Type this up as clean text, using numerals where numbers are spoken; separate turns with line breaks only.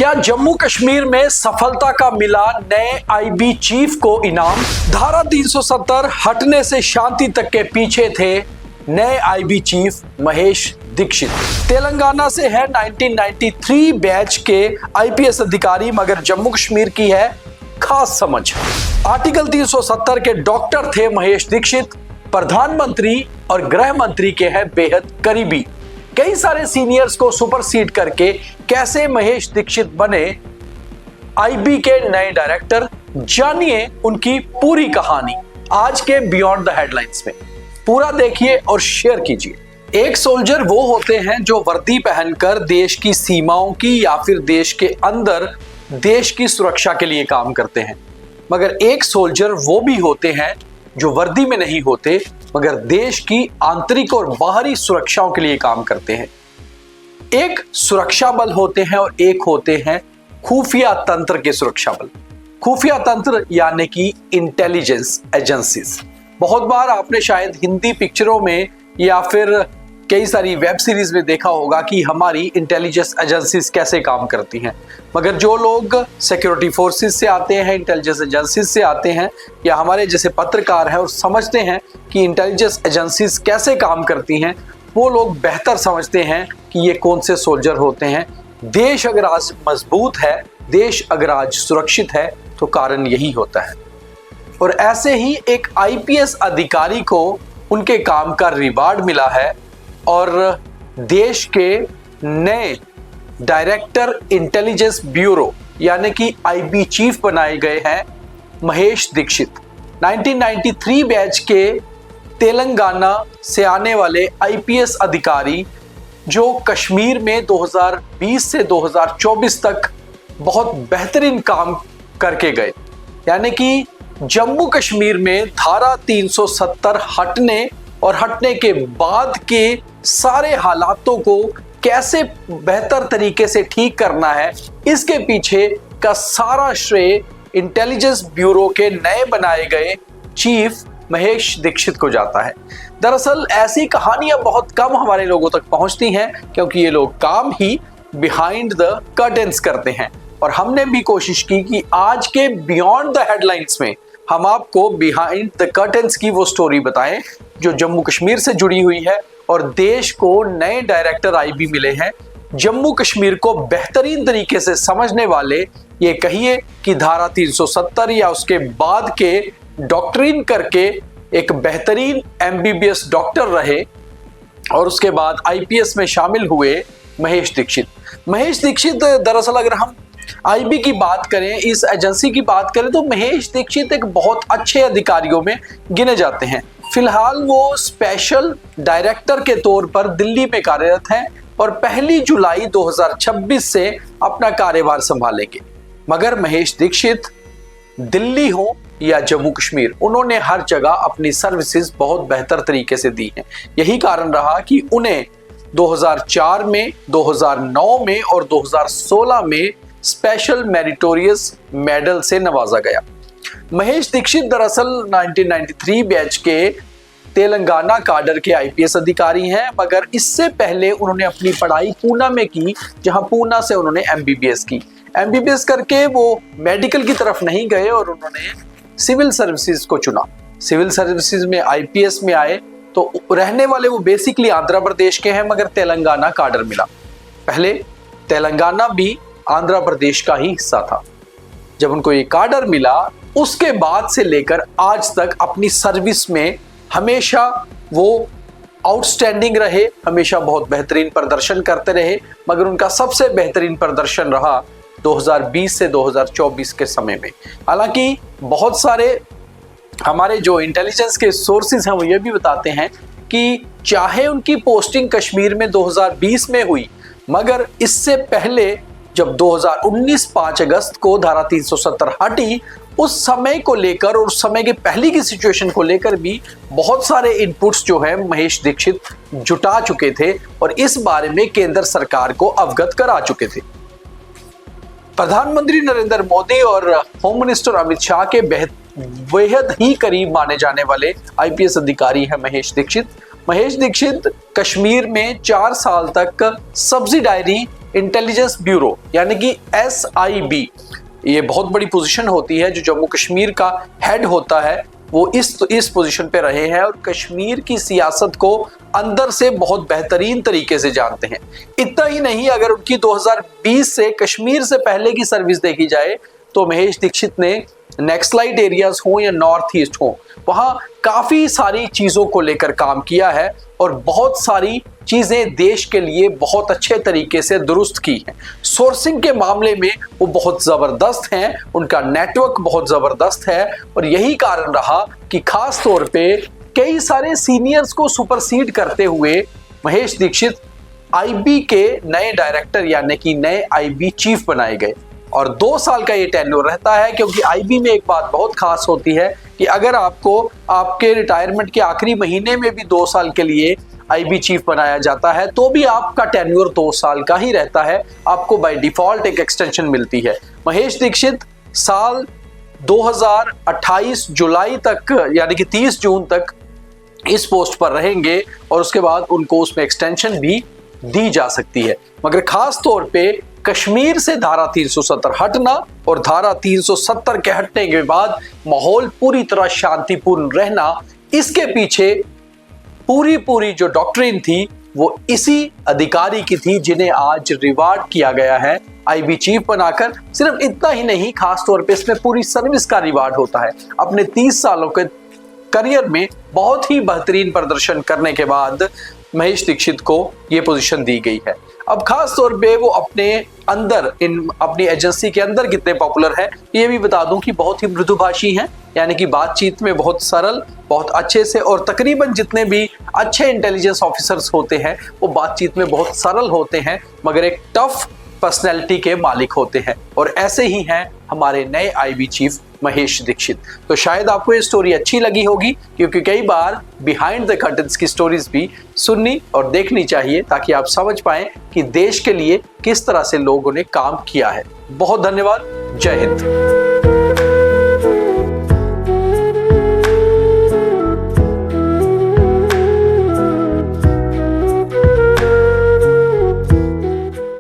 क्या जम्मू कश्मीर में सफलता का मिला नए आईबी चीफ को इनाम? धारा 370 हटने से शांति तक के पीछे थे नए आईबी चीफ महेश दीक्षित। तेलंगाना से है 1993 बैच के आईपीएस अधिकारी, मगर जम्मू कश्मीर की है खास समझ। आर्टिकल 370 के डॉक्टर थे महेश दीक्षित, प्रधानमंत्री और गृह मंत्री के हैं बेहद करीबी। कई सारे सीनियर्स को सुपरसीड करके कैसे महेश दीक्षित बने आईबी के नए डायरेक्टर, जानिए उनकी पूरी कहानी आज के बियॉन्ड द हेडलाइंस में। पूरा देखिए और शेयर कीजिए। एक सोल्जर वो होते हैं जो वर्दी पहनकर देश की सीमाओं की या फिर देश के अंदर देश की सुरक्षा के लिए काम करते हैं, मगर एक सोल्जर वो भी होते हैं जो वर्दी में नहीं होते मगर देश की आंतरिक और बाहरी सुरक्षाओं के लिए काम करते हैं। एक सुरक्षा बल होते हैं और एक होते हैं खुफिया तंत्र के सुरक्षा बल। खुफिया तंत्र यानी कि इंटेलिजेंस एजेंसीज। बहुत बार आपने शायद हिंदी पिक्चरों में या फिर कई सारी वेब सीरीज में देखा होगा कि हमारी इंटेलिजेंस एजेंसीज कैसे काम करती हैं, मगर जो लोग सिक्योरिटी फोर्सेस से आते हैं, इंटेलिजेंस एजेंसीज से आते हैं या हमारे जैसे पत्रकार हैं और समझते हैं कि इंटेलिजेंस एजेंसीज कैसे काम करती हैं, वो लोग बेहतर समझते हैं कि ये कौन से सोल्जर होते हैं। देश अगर आज मजबूत है, देश अगर आज सुरक्षित है, तो कारण यही होता है। और ऐसे ही एक आईपीएस अधिकारी को उनके काम का रिवार्ड मिला है और देश के नए डायरेक्टर इंटेलिजेंस ब्यूरो यानी कि आईबी चीफ बनाए गए हैं महेश दीक्षित। 1993 बैच के तेलंगाना से आने वाले आईपीएस अधिकारी जो कश्मीर में 2020 से 2024 तक बहुत बेहतरीन काम करके गए। यानी कि जम्मू कश्मीर में धारा 370 हटने और हटने के बाद के सारे हालातों को कैसे बेहतर तरीके से ठीक करना है, इसके पीछे का सारा श्रेय इंटेलिजेंस ब्यूरो के नए बनाए गए चीफ महेश दीक्षित को जाता है। दरअसल ऐसी कहानियां बहुत कम हमारे लोगों तक पहुंचती हैं, क्योंकि ये लोग काम ही बिहाइंड द कर्टेन्स करते हैं। और हमने भी कोशिश की कि आज के बियॉन्ड द हेडलाइंस में हम आपको बिहाइंड द कर्टेन्स की वो स्टोरी बताएं जो जम्मू कश्मीर से जुड़ी हुई है। और देश को नए डायरेक्टर आईबी मिले हैं जम्मू कश्मीर को बेहतरीन तरीके से समझने वाले। ये कहिए कि धारा 370 या उसके बाद के डॉक्ट्रिन करके एक बेहतरीन एमबीबीएस डॉक्टर रहे और उसके बाद आईपीएस में शामिल हुए महेश दीक्षित। महेश दीक्षित दरअसल अगर हम आईबी की बात करें, इस एजेंसी की बात करें, तो महेश दीक्षित एक बहुत अच्छे अधिकारियों में गिने जाते हैं। फिलहाल वो स्पेशल डायरेक्टर के तौर पर दिल्ली में कार्यरत हैं और 1 जुलाई 2026 से अपना कार्यभार संभालेंगे। मगर महेश दीक्षित दिल्ली हो या जम्मू कश्मीर, उन्होंने हर जगह अपनी सर्विसेज बहुत बेहतर तरीके से दी हैं। यही कारण रहा कि उन्हें 2004 में, 2009 में और 2016 में स्पेशल मेरिटोरियस मेडल से नवाजा गया। महेश दीक्षित दरअसल 1993 बैच के तेलंगाना काडर के आईपीएस अधिकारी हैं, मगर इससे पहले उन्होंने अपनी पढ़ाई पूना में की, जहां पूना से उन्होंने एमबीबीएस की। एमबीबीएस करके वो मेडिकल की तरफ नहीं गए और उन्होंने सिविल सर्विसेज को चुना। सिविल सर्विसेज में आईपीएस में आए तो रहने वाले वो बेसिकली आंध्र प्रदेश के हैं, मगर तेलंगाना काडर मिला। पहले तेलंगाना भी आंध्र प्रदेश का ही हिस्सा था। जब उनको ये काडर मिला, उसके बाद से लेकर आज तक अपनी सर्विस में हमेशा वो आउटस्टैंडिंग रहे, हमेशा बहुत बेहतरीन प्रदर्शन करते रहे। मगर उनका सबसे बेहतरीन प्रदर्शन रहा 2020 से 2024 के समय में। हालांकि बहुत सारे हमारे जो इंटेलिजेंस के सोर्सेज हैं वो ये भी बताते हैं कि चाहे उनकी पोस्टिंग कश्मीर में 2020 में हुई, मगर इससे पहले जब 2019 5 अगस्त को धारा 370 हटी, उस समय को लेकर और उस समय के पहले की सिचुएशन को लेकर भी बहुत सारे इनपुट्स जो है महेश दीक्षित जुटा चुके थे और इस बारे में केंद्र सरकार को अवगत करा चुके थे। प्रधानमंत्री नरेंद्र मोदी और होम मिनिस्टर अमित शाह के बेहद ही करीब माने जाने वाले आईपीएस अधिकारी हैं महेश दीक्षित। महेश दीक्षित कश्मीर में 4 साल तक सब्सिडायरी इंटेलिजेंस ब्यूरो यानी कि SIB, ये बहुत बड़ी पोजीशन होती है। जो जम्मू कश्मीर का हेड होता है वो इस पोजीशन पे रहे हैं और कश्मीर की सियासत को अंदर से बहुत बेहतरीन तरीके से जानते हैं। इतना ही नहीं, अगर उनकी 2020 से कश्मीर से पहले की सर्विस देखी जाए तो महेश दीक्षित ने नेक्सलाइट एरियाज हो या नॉर्थ ईस्ट हो, वहां काफी सारी चीजों को लेकर काम किया है और बहुत सारी चीजें देश के लिए बहुत अच्छे तरीके से दुरुस्त की हैं। सोर्सिंग के मामले में वो बहुत जबरदस्त हैं, उनका नेटवर्क बहुत जबरदस्त है और यही कारण रहा कि खास तौर पे कई सारे सीनियर्स को सुपरसीड करते हुए महेश दीक्षित IB के नए डायरेक्टर यानी कि नए IB चीफ बनाए गए और 2 साल का ये टेन्योर रहता है। क्योंकि IB में एक बात बहुत खास होती है कि अगर आपको आपके रिटायरमेंट के आखिरी महीने में भी 2 साल के लिए IB चीफ बनाया जाता है तो भी आपका टेन्योर 2 साल का ही रहता है, आपको बाय डिफॉल्ट एक एक्सटेंशन मिलती है। महेश दीक्षित साल 2028 जुलाई तक यानी कि 30 जून तक इस पोस्ट पर रहेंगे और उसके बाद उनको उसमें एक्सटेंशन भी दी जा सकती है। मगर खास तौर पे कश्मीर से धारा 370 हटना और धारा 370 के हटने के बाद माहौल पूरी तरह शांतिपूर्ण रहना, इसके पीछे पूरी जो डॉक्ट्रिन थी वो इसी अधिकारी की थी जिन्हें आज रिवार्ड किया गया है IB चीफ बनाकर। सिर्फ इतना ही नहीं, खास तौर पे इसमें पूरी सर्विस का रिवार्ड होता है। अपने 30 सालों के करियर में बहुत ही बेहतरीन प्रदर्शन करने के बाद महेश दीक्षित को ये पोजीशन दी गई है। अब खास तौर पे वो अपने अंदर अपनी एजेंसी के अंदर कितने पॉपुलर है ये भी बता दूं कि बहुत ही मृदुभाषी हैं, यानी कि बातचीत में बहुत सरल, बहुत अच्छे से, और तकरीबन जितने भी अच्छे इंटेलिजेंस ऑफिसर्स होते हैं वो बातचीत में बहुत सरल होते हैं मगर एक टफ पर्सनैलिटी के मालिक होते हैं और ऐसे ही हैं हमारे नए IB चीफ महेश दीक्षित। तो शायद आपको ये स्टोरी अच्छी लगी होगी क्योंकि कई बार बिहाइंड द कर्टन्स की स्टोरीज भी सुननी और देखनी चाहिए ताकि आप समझ पाएं कि देश के लिए किस तरह से लोगों ने काम किया है। बहुत धन्यवाद। जय हिंद।